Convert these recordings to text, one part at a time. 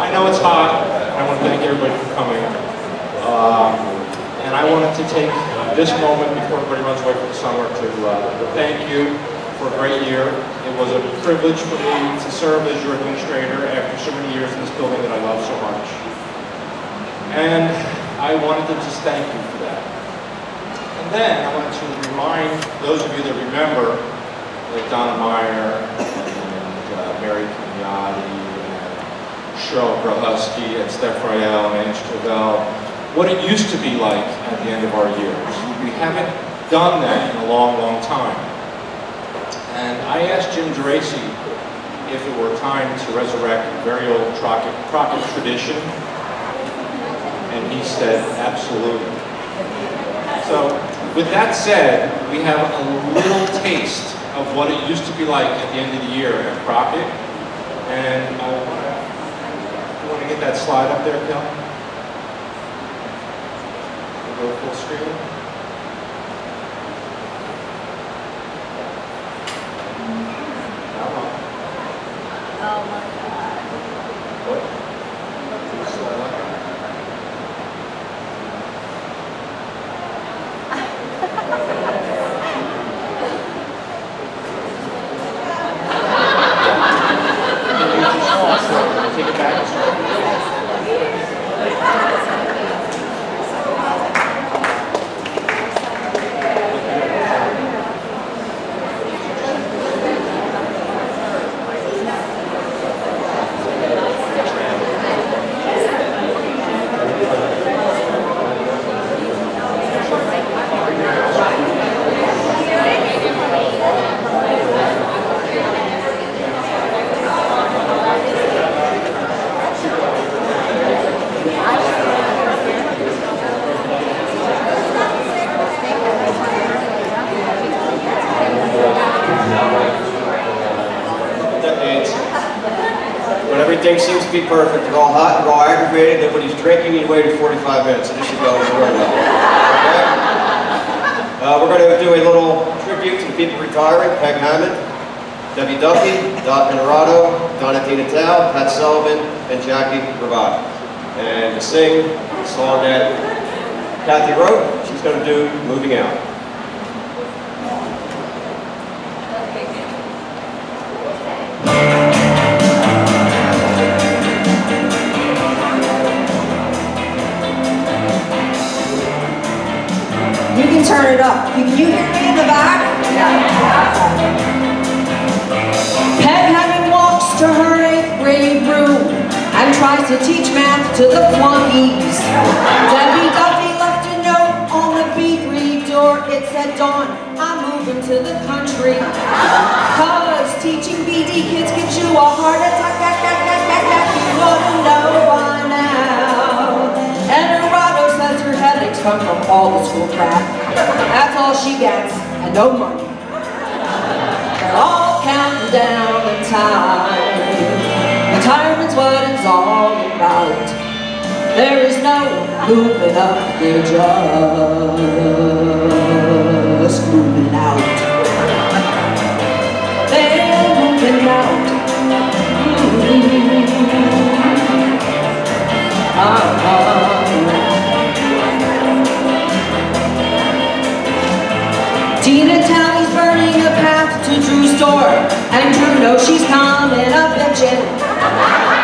I know it's hot, and I want to thank everybody for coming. And I wanted to take this moment before everybody runs away for the summer to thank you for a great year. It was a privilege for me to serve as your administrator after so many years in this building that I love so much. And I wanted to just thank you for that. And then I wanted to remind those of you that remember, like Donna Meyer and Mary Kenyati and Cheryl Grahusky and Steph Royale and Ange Travell, what it used to be like at the end of our years. We haven't done that in a long, long time. And I asked Jim Geraci if it were time to resurrect a very old Crockett tradition, and he said, absolutely. So, with that said, we have a little taste of what it used to be like at the end of the year at Crockett. And you want to get that slide up there, Kel? Go full screen. Oh my God. What? Take it back. Everything seems to be perfect. They're all hot, they're all aggravated. Nobody's drinking. You waited 45 minutes, so this should go very well. Okay? We're going to do a little tribute to the people retiring: Peg Hammond, Debbie Duffy, Dot Minerato, Donna Tina Tao, Pat Sullivan, and Jackie Rabat. And to sing the song that Kathy wrote, she's going to do "Moving Out." You can turn it up. Can you hear me in the back? Peg Hammond walks to her 8th grade room and tries to teach math to the flunkies. Debbie Duffy left a note on the bakery door. It said, "Dawn, I'm moving to the country. Cause teaching BD kids gives you a heart attack. You ought to know by now." And Nerado says her headaches come from all the school crap. That's all she gets, and no money. They're all counting down the time. Retirement's what it's all about. There is no moving up, they're just moving out. They're moving out. Tina Tally's burning a path to Drew's door, and Drew knows she's coming up bitchin'.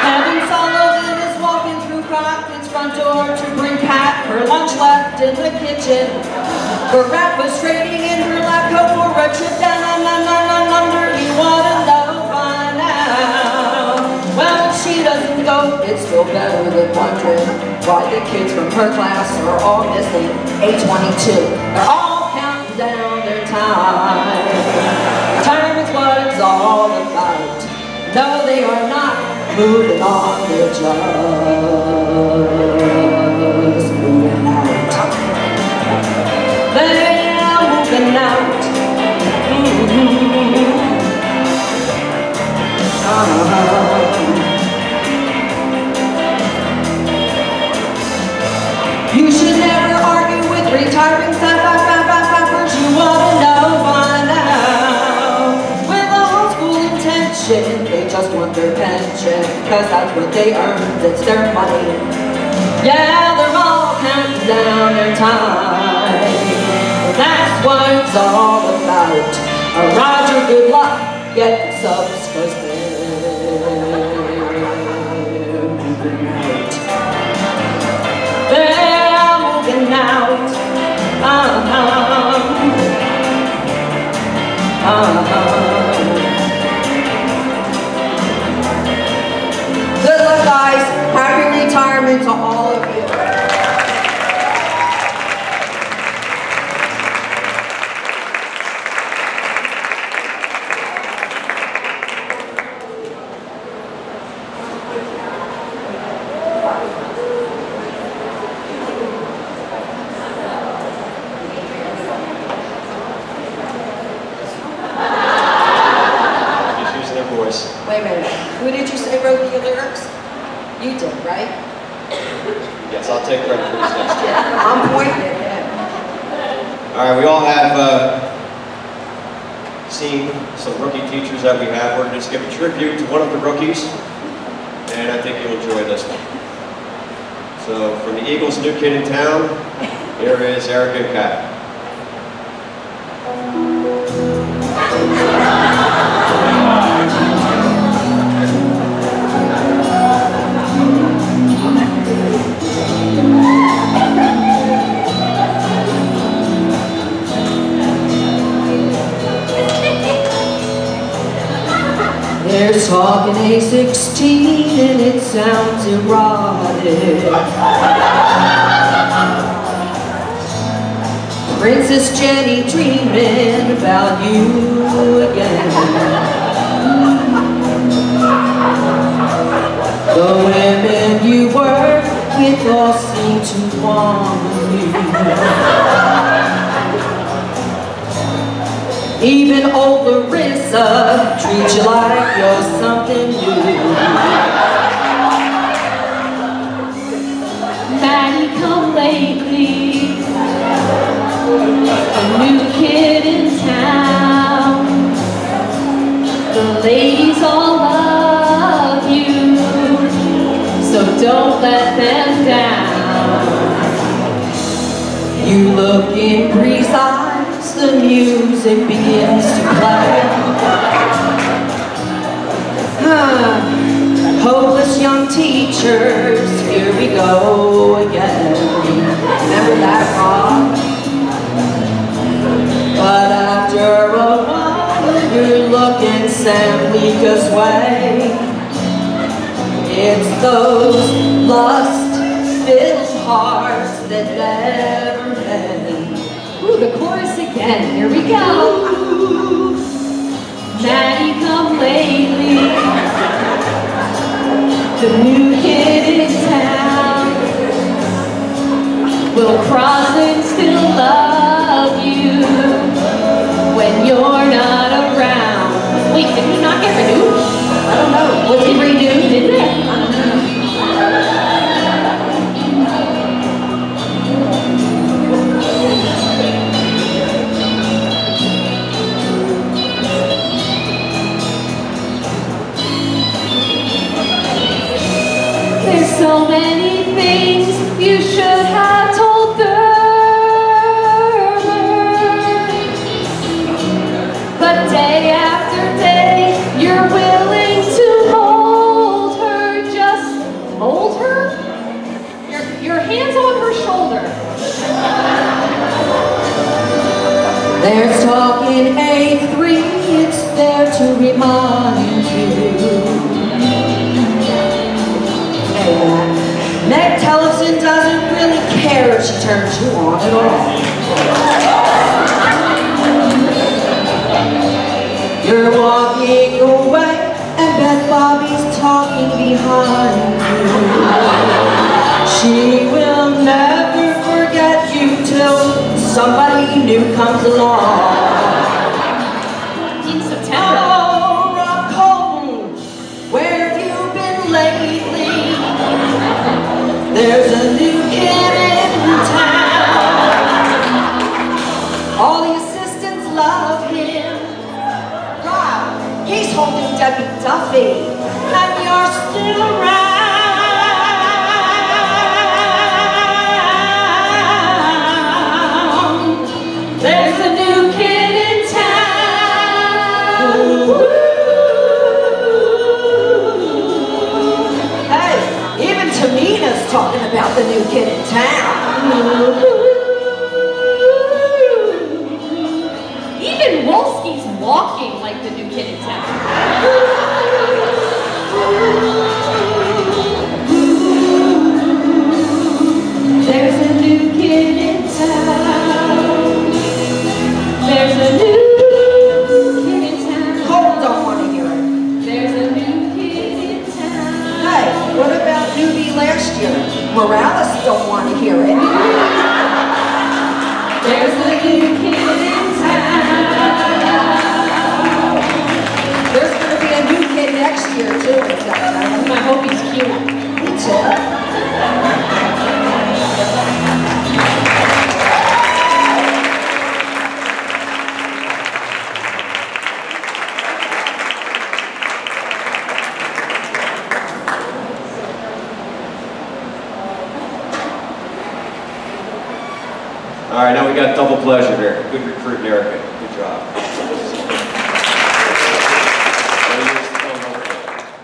Kevin Sullivan is walking through Crockett's front door to bring Pat her lunch left in the kitchen. Barack was trading in her lab coat for a trip down under. You wanna know by now? Well, if she doesn't go, it's still better than wondering why the kids from her class are all missing 822. They're all counting down their time. Retirement's what it's all about. No, they are not moving on, they're just moving out. They're moving out. You should never argue with retiring staffers. You ought to know by now. With a homeschool intention, they just want their pension, cause that's what they earned, it's their money. Yeah, they're all counting down their time. That's what it's all about. Roger, good luck, get subs, cause they're moving out. Good luck, guys. Happy retirement to all of you. Wait a minute. Who did you say wrote the lyrics? You did, right? Yes, I'll take credit for this next year. I'm pointing at him. All right, we all have seen some rookie teachers that we have. We're going to just give a tribute to one of the rookies, and I think you'll enjoy this one. So, from the Eagles' New Kid in Town, here is Eric Cat. They're talking A16 and it sounds erotic. Princess Jenny dreaming about you again. The women you work with all seem to want you. Even old Larissa treats you like you're something new. Maddie, come lately. A new kid in town. The ladies all love you, so don't let them down. You look in Bree's eyes, the music begins to play. Hopeless young teachers, here we go again. Remember that rock? But after a while, you're looking Sam Leaker's way. It's those lust-filled hearts that never end. Ooh, the chorus again. Here we go. Maddie, come lately. The new kid in town will cross and still love you when you're not around. Wait, did he not get renewed? I don't know. Was he renewed, didn't it? I don't know. So many things you should have told her, but day after day you're willing to mold her. Just mold her? Your hands on her shoulder. They're talking A3, it's there to remind you. Meg Tellefson doesn't really care if she turns you on at all. You're walking away and Beth Bobby's talking behind you. She will never forget you till somebody new comes along. In September. Oh, Rock Colton, where have you been lately? There's a new kid in town. All the assistants love him. Rob, he's holding Debbie Duffy. Duffy, and you're still around. There's a new kid in town. Hey, even Tamina's talking about the new kid in town. Even Wolski's walking like the new kid in town. There's a new kid in town. There's a new kid in town. Cole don't want to hear it. There's a new kid in town. Hey, what about newbie last year? Morales don't want to hear it. There's a new kid in town. There's going to be a new kid next year too. I hope he's cute. Me too. All right, now we got double pleasure here. Good recruit, Erica. Good job.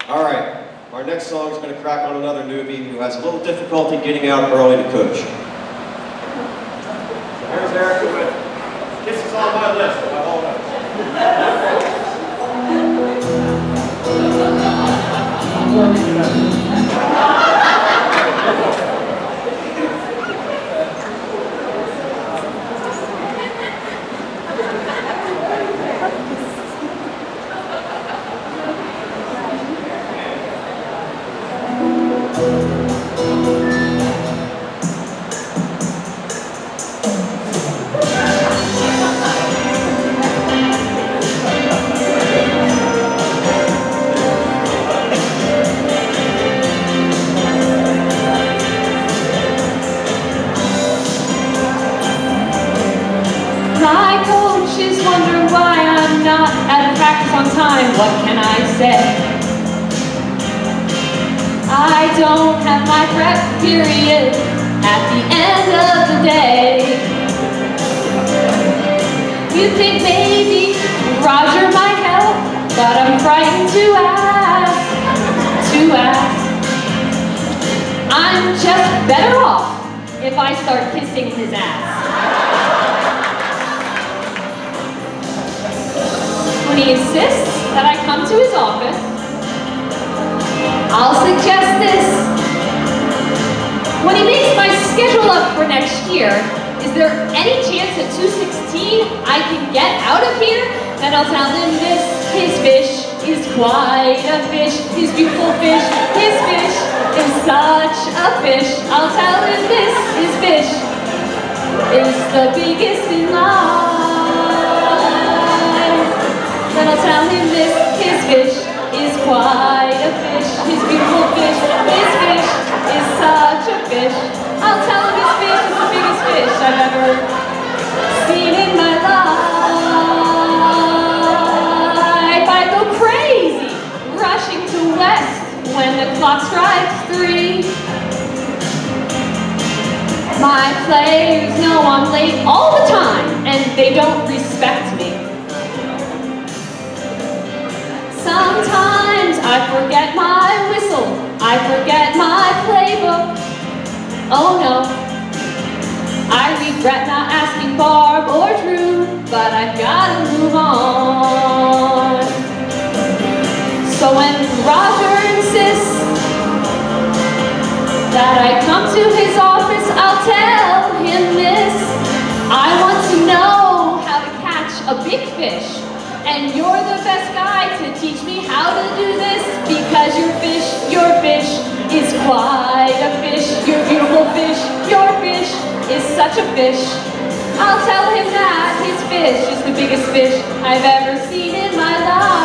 All right, our next song is going to crack on another newbie who has a little difficulty getting out early to coach. Here's Erica with Kisses on My Lips by Hall Notes. My coaches wonder why I'm not at practice on time. What can I say? I don't have my prep period at the end of the day. You think maybe Roger might help, but I'm frightened to ask. I'm just better off if I start kissing his ass. When he insists that I come to his office, I'll suggest this. When he makes my schedule up for next year, is there any chance at 2:16 I can get out of here? Then I'll tell him this, his fish is quite a fish, his beautiful fish, his fish is such a fish. I'll tell him this, his fish is the biggest in life. Then I'll tell him this, his fish is quite a fish, his beautiful fish, his fish is such a fish. I'll tell him his fish is the biggest fish I've ever seen in my life. I go crazy, rushing to West when the clock strikes 3. My players know I'm late all the time, and they don't respect me. Sometimes I forget my whistle, I forget my playbook. Oh no, I regret not asking Barb or Drew, but I've gotta move on. So when Roger insists that I come to his office, I'll tell him this. I want to know how to catch a big fish, and you're the best guy to teach me how to do this, because your fish is quite a fish. Your beautiful fish, your fish is such a fish. I'll tell him that his fish is the biggest fish I've ever seen in my life.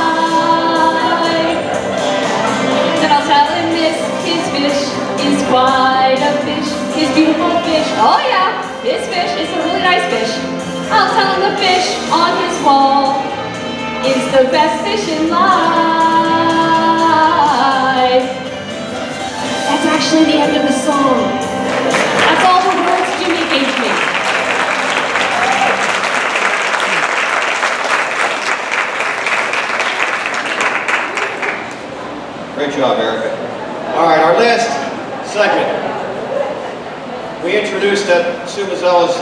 Then I'll tell him this, his fish is quite a fish. His beautiful fish, oh yeah, his fish is a really nice fish. I'll tell him the fish on his wall is the best fish in life. Great job, Erica. All right, our last segment. We introduced at Sue Mazzella's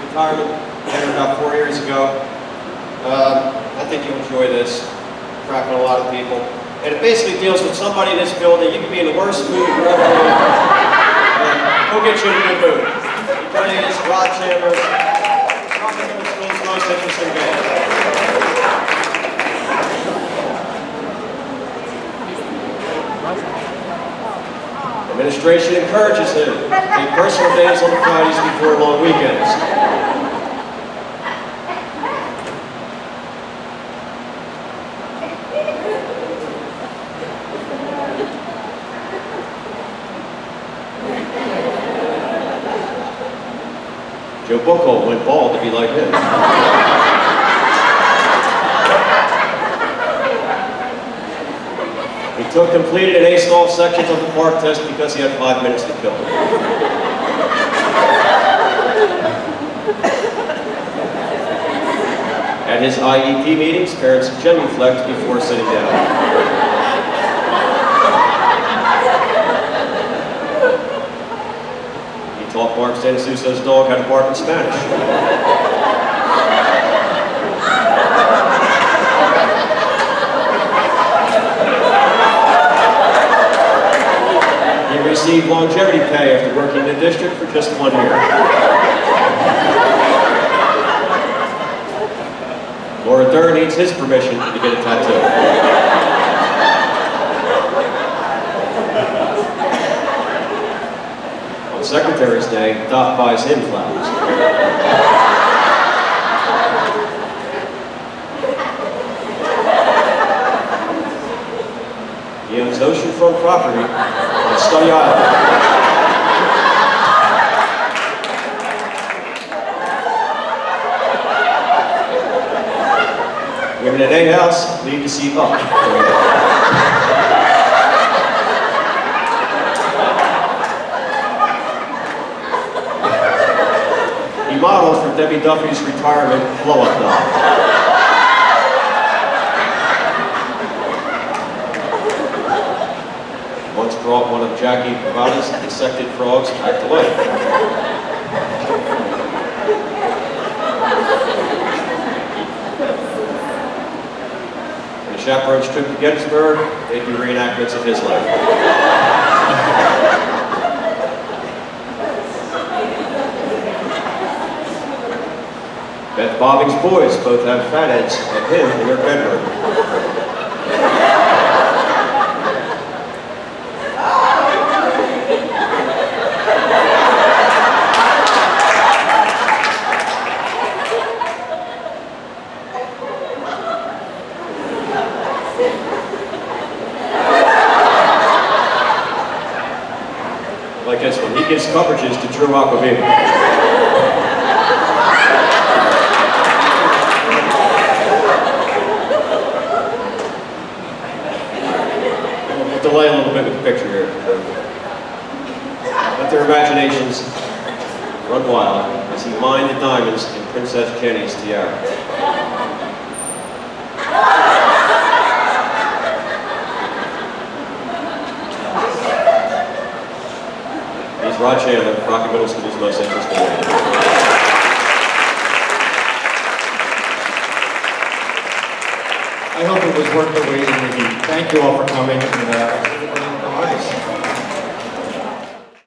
retirement dinner about 4 years ago. I think you'll enjoy this. Cracking a lot of people. And it basically deals with somebody in this building. You can be in the worst mood you've ever been in. We'll get you in a good mood. Everybody is Rod Chandler's Rock and Roll School's most interesting band. Administration encourages him to take personal days on the Fridays before long weekends. Joe Buchholz went bald to be like him. He took completed and aced all sections of the park test because he had 5 minutes to kill. At his IEP meetings, parents genuflect before sitting down. He taught Mark Sansuso's dog how to bark in Spanish. He received longevity pay after working in the district for just 1 year. Laura Dern needs his permission to get a tattoo. On Secretary's Day, Doc buys him flowers. He owns oceanfront property on Study Island. Women in A house lead to see up. He modeled for Debbie Duffy's retirement blow-up doll. Once brought one of Jackie Bravada's dissected frogs back to life. Chaperone's trip to Gettysburg, they do reenactments of his life. Beth Bobbing's boys both have fatheads of him in their bedroom. Like this one, he gives coverages to Drew Aquavina. We'll delay a little bit with the picture here. Let their imaginations run wild as he mined the diamonds in Princess Jenny's tiara. Rod Chandler, Rocky Middle School's most interesting man. I hope it was worth the wait and the heat. Thank you all for coming. And,